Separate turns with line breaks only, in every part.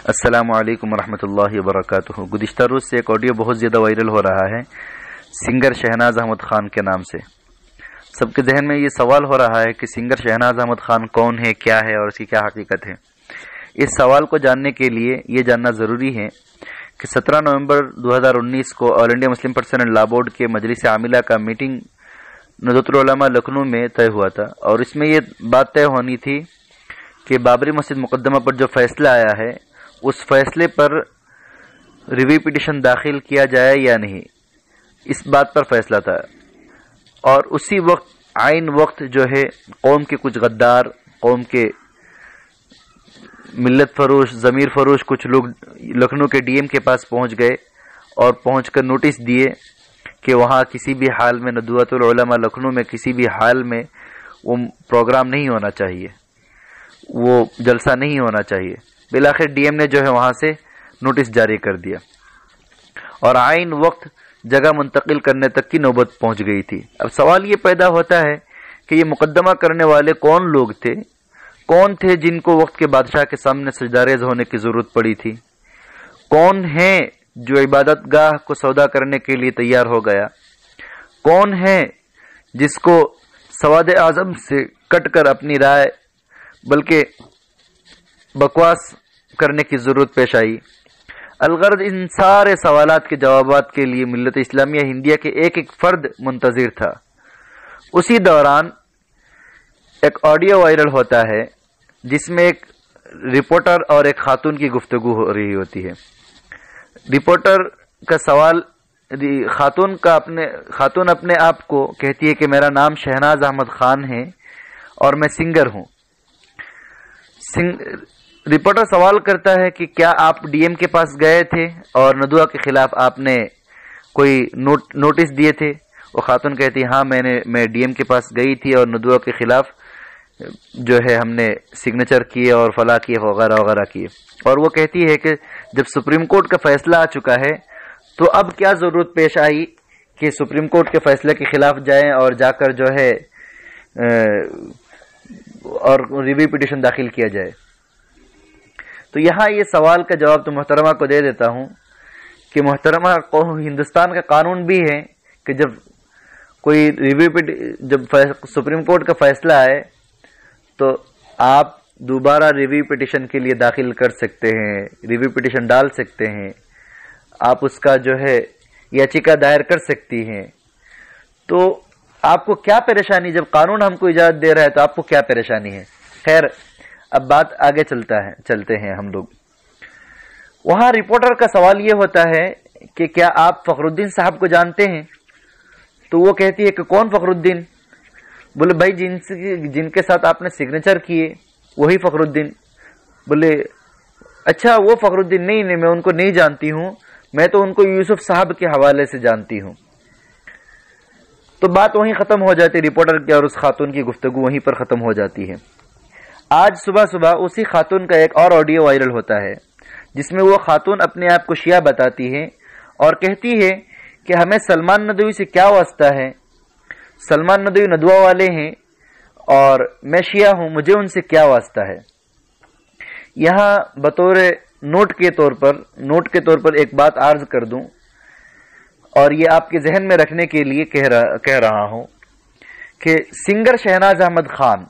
السلام علیکم ورحمۃ اللہ وبرکاتہ۔ گزشتہ روز سے ایک آڈیو بہت زیادہ وائرل ہو رہا ہے سنگر شہناز احمد خان کے نام سے۔ سب کے ذہن میں یہ سوال ہو رہا ہے کہ سنگر شہناز احمد خان کون ہے، کیا ہے اور اس کی کیا حقیقت ہے۔ اس سوال کو جاننے کے لیے یہ جاننا ضروری ہے کہ 17 نومبر 2019 کو آل انڈیا مسلم پرسنل لا بورڈ کے مجلس عاملہ کا میٹنگ ندوۃ العلماء لکھنؤ میں طے ہوا تھا، اور اس میں یہ بات طے ہونی تھی کہ بابری مسجد مقدمہ پر جو فیصلہ آیا ہے اس فیصلے پر ریویو پٹیشن داخل کیا جائے یا نہیں، اس بات پر فیصلہ تھا۔ اور اسی وقت عین وقت جو ہے قوم کے کچھ غدار، قوم کے ملت فروش، ضمیر فروش کچھ لوگ لکھنؤ کے ڈی ایم کے پاس پہنچ گئے اور پہنچ کر نوٹس دیے کہ وہاں کسی بھی حال میں ندوۃ العلماء لکھنؤ میں کسی بھی حال میں وہ پروگرام نہیں ہونا چاہیے، وہ جلسہ نہیں ہونا چاہیے۔ بالآخر ڈی ایم نے جو ہے وہاں سے نوٹس جاری کر دیا اور عین وقت جگہ منتقل کرنے تک کی نوبت پہنچ گئی تھی۔ اب سوال یہ پیدا ہوتا ہے کہ یہ مقدمہ کرنے والے کون لوگ تھے، کون تھے جن کو وقت کے بادشاہ کے سامنے سجدہ ریز ہونے کی ضرورت پڑی تھی، کون ہیں جو عبادت گاہ کو سودا کرنے کے لیے تیار ہو گیا، کون ہے جس کو سواد اعظم سے کٹ کر اپنی رائے بلکہ بکواس کرنے کی ضرورت پیش آئی۔ الغرض ان سارے سوالات کے جوابات کے لیے ملت اسلامیہ ہندیہ کے ایک ایک فرد منتظر تھا۔ اسی دوران ایک آڈیو وائرل ہوتا ہے جس میں ایک رپورٹر اور ایک خاتون کی گفتگو ہو رہی ہوتی ہے۔ رپورٹر کا سوال، خاتون اپنے آپ کو کہتی ہے کہ میرا نام شہناز احمد خان ہے اور میں سنگر ہوں۔ رپورٹر سوال کرتا ہے کہ کیا آپ ڈی ایم کے پاس گئے تھے اور ندوہ کے خلاف آپ نے کوئی نوٹس دیے تھے؟ وہ خاتون کہتی ہے ہاں میں ڈی ایم کے پاس گئی تھی اور ندوہ کے خلاف جو ہے ہم نے سگنیچر کیے اور فلاں کیے وغیرہ وغیرہ کیے۔ اور وہ کہتی ہے کہ جب سپریم کورٹ کا فیصلہ آ چکا ہے تو اب کیا ضرورت پیش آئی کہ سپریم کورٹ کے فیصلے کے خلاف جائیں اور جا کر جو ہے اور ریویو پٹیشن داخل کیا جائے۔ تو یہاں یہ سوال کا جواب تو محترمہ کو دے دیتا ہوں کہ محترمہ ہندوستان کا قانون بھی ہے کہ جب کوئی جب سپریم کورٹ کا فیصلہ آئے تو آپ دوبارہ ریویو پٹیشن کے لیے داخل کر سکتے ہیں، ریویو پٹیشن ڈال سکتے ہیں، آپ اس کا جو ہے یاچیکا دائر کر سکتی ہیں۔ تو آپ کو کیا پریشانی، جب قانون ہم کو اجازت دے رہا ہے تو آپ کو کیا پریشانی ہے؟ خیر، اب بات آگے چلتے ہیں ہم لوگ۔ وہاں رپورٹر کا سوال یہ ہوتا ہے کہ کیا آپ فخر الدین صاحب کو جانتے ہیں؟ تو وہ کہتی ہے کہ کون فخر الدین؟ بولے بھائی جن کے ساتھ آپ نے سگنیچر کیے وہی فخر الدین۔ بولے اچھا وہ فخر الدین؟ نہیں میں ان کو نہیں جانتی ہوں، میں تو ان کو یوسف صاحب کے حوالے سے جانتی ہوں۔ تو بات وہیں ختم ہو جاتی، رپورٹر کی اور اس خاتون کی گفتگو وہیں پر ختم ہو جاتی ہے۔ آج صبح اسی خاتون کا ایک اور آڈیو وائرل ہوتا ہے جس میں وہ خاتون اپنے آپ کو شیعہ بتاتی ہے اور کہتی ہے کہ ہمیں سلمان ندوی سے کیا واسطہ ہے، سلمان ندوی ندوہ والے ہیں اور میں شیعہ ہوں، مجھے ان سے کیا واسطہ ہے۔ یہاں بطور نوٹ کے طور پر ایک بات عرض کر دوں اور یہ آپ کے ذہن میں رکھنے کے لیے کہہ رہا ہوں کہ سنگر شہناز احمد خان،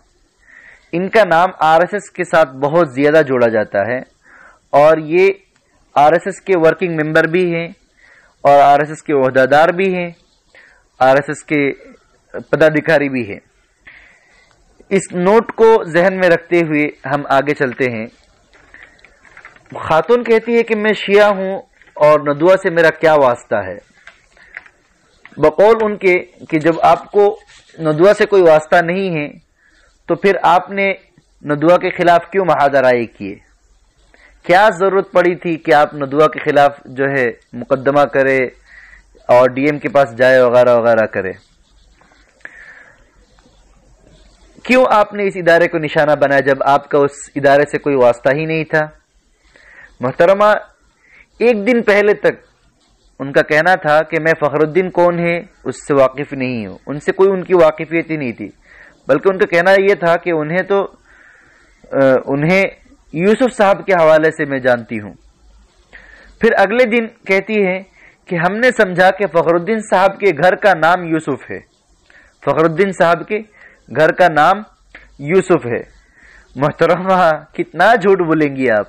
ان کا نام آر ایس ایس کے ساتھ بہت زیادہ جوڑا جاتا ہے اور یہ آر ایس ایس کے ورکنگ ممبر بھی ہیں اور آر ایس ایس کے عہدیدار بھی ہیں، آر ایس ایس کے پدادھیکاری بھی ہیں۔ اس نوٹ کو ذہن میں رکھتے ہوئے ہم آگے چلتے ہیں۔ خاتون کہتی ہے کہ میں شیعہ ہوں اور ندوہ سے میرا کیا واسطہ ہے۔ بقول ان کے کہ جب آپ کو ندوہ سے کوئی واسطہ نہیں ہے تو پھر آپ نے ندوہ کے خلاف کیوں محاذرائے کیے؟ کیا ضرورت پڑی تھی کہ آپ ندوہ کے خلاف جو ہے مقدمہ کرے اور ڈی ایم کے پاس جائے وغیرہ وغیرہ کرے؟ کیوں آپ نے اس ادارے کو نشانہ بنایا جب آپ کا اس ادارے سے کوئی واسطہ ہی نہیں تھا؟ محترمہ، ایک دن پہلے تک ان کا کہنا تھا کہ میں فخر الدین کون ہے اس سے واقف نہیں ہوں، ان سے کوئی ان کی واقفیت ہی نہیں تھی، بلکہ ان کا کہنا یہ تھا کہ انہیں یوسف صاحب کے حوالے سے میں جانتی ہوں۔ پھر اگلے دن کہتی ہے کہ ہم نے سمجھا کہ فخر الدین صاحب کے گھر کا نام یوسف ہے، فخر الدین صاحب کے گھر کا نام یوسف ہے۔ محترمہ کتنا جھوٹ بولیں گی آپ؟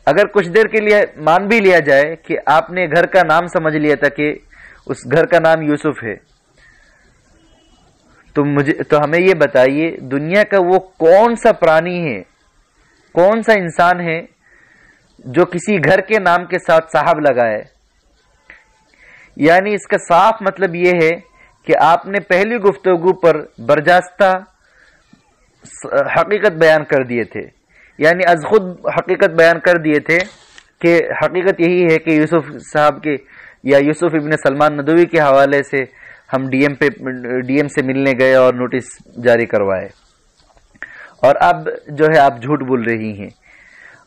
اگر کچھ دیر کے لیے مان بھی لیا جائے کہ آپ نے گھر کا نام سمجھ لیا تھا کہ اس گھر کا نام یوسف ہے، تو ہمیں یہ بتائیے دنیا کا وہ کون سا پرانی ہے، کون سا انسان ہے جو کسی گھر کے نام کے ساتھ صاحب لگائے؟ یعنی اس کا صاف مطلب یہ ہے کہ آپ نے پہلی گفتگو پر برجستہ حقیقت بیان کر دیے تھے، یعنی از خود حقیقت بیان کر دیے تھے کہ حقیقت یہی ہے کہ یوسف صاحب کے یا یوسف ابن سلمان ندوی کے حوالے سے ہم ڈی ایم سے ملنے گئے اور نوٹس جاری کروائے، اور اب جو ہے آپ جھوٹ بول رہی ہیں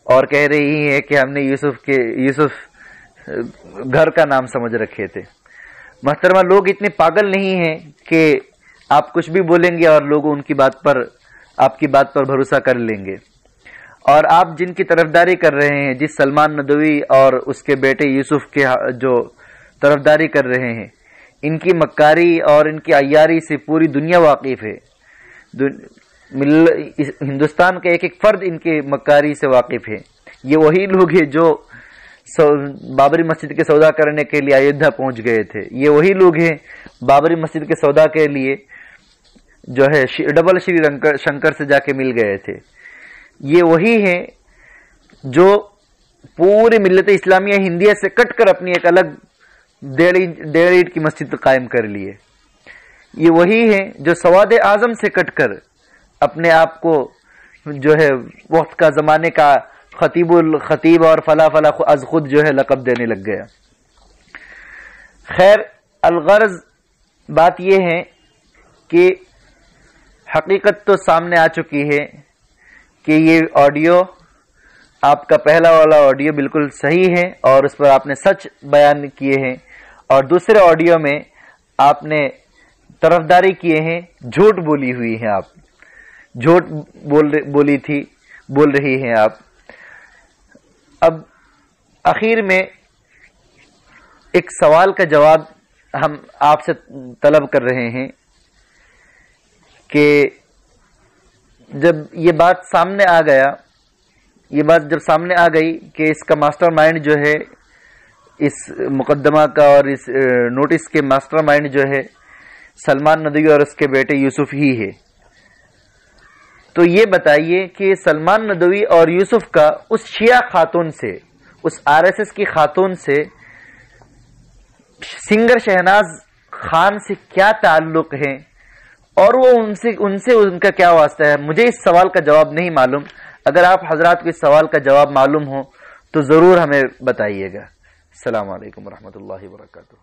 اور کہہ رہی ہیں کہ ہم نے یوسف گھر کا نام سمجھ رکھے تھے۔ محترمہ لوگ اتنے پاگل نہیں ہیں کہ آپ کچھ بھی بولیں گے اور لوگ آپ کی بات پر بھروسہ کر لیں گے، اور آپ جن کی طرفداری کر رہے ہیں، جس سلمان ندوی اور اس کے بیٹے یوسف کے جو طرفداری کر رہے ہیں، ان کی مکاری اور ان کی عیاری سے پوری دنیا واقف ہے۔ ہندوستان کا ایک ایک فرد ان کے مکاری سے واقف ہے۔ یہ وہی لوگ ہیں جو بابری مسجد کے سودا کرنے کے لیے ایودھیا پہنچ گئے تھے، یہ وہی لوگ ہیں بابری مسجد کے سودا کے لیے جو ہے ڈبل شری شنکر سے جا کے مل گئے تھے، یہ وہی ہیں جو پوری ملت اسلامیہ ہندیہ سے کٹ کر اپنی ایک الگ 1.5 اینٹ کی مسجد قائم کر لیے، یہ وہی ہیں جو سواد اعظم سے کٹ کر اپنے آپ کو جو ہے وقت کا زمانے کا خطیب اور فلا فلا از خود جو ہے لقب دینے لگ گیا۔ خیر الغرض بات یہ ہے کہ حقیقت تو سامنے آ چکی ہے کہ یہ آڈیو آپ کا پہلا والا آڈیو بالکل صحیح ہے اور اس پر آپ نے سچ بیان کیے ہیں، اور دوسرے آڈیو میں آپ نے طرفداری کیے ہیں، جھوٹ بولی ہوئی ہیں، آپ جھوٹ بول رہی ہیں آپ۔ اب آخر میں ایک سوال کا جواب ہم آپ سے طلب کر رہے ہیں کہ جب یہ بات سامنے آ گئی کہ اس کا ماسٹر مائنڈ جو ہے اس مقدمہ کا اور اس نوٹس کے ماسٹر مائنڈ جو ہے سلمان ندوی اور اس کے بیٹے یوسف ہی ہے، تو یہ بتائیے کہ سلمان ندوی اور یوسف کا اس شیعہ خاتون سے، اس RSS کی خاتون سے، سنگر شہناز خان سے کیا تعلق ہے، اور وہ ان کا کیا واسطہ ہے؟ مجھے اس سوال کا جواب نہیں معلوم۔ اگر آپ حضرات کو اس سوال کا جواب معلوم ہو تو ضرور ہمیں بتائیے گا۔ السلام علیکم ورحمۃ اللہ وبرکاتہ۔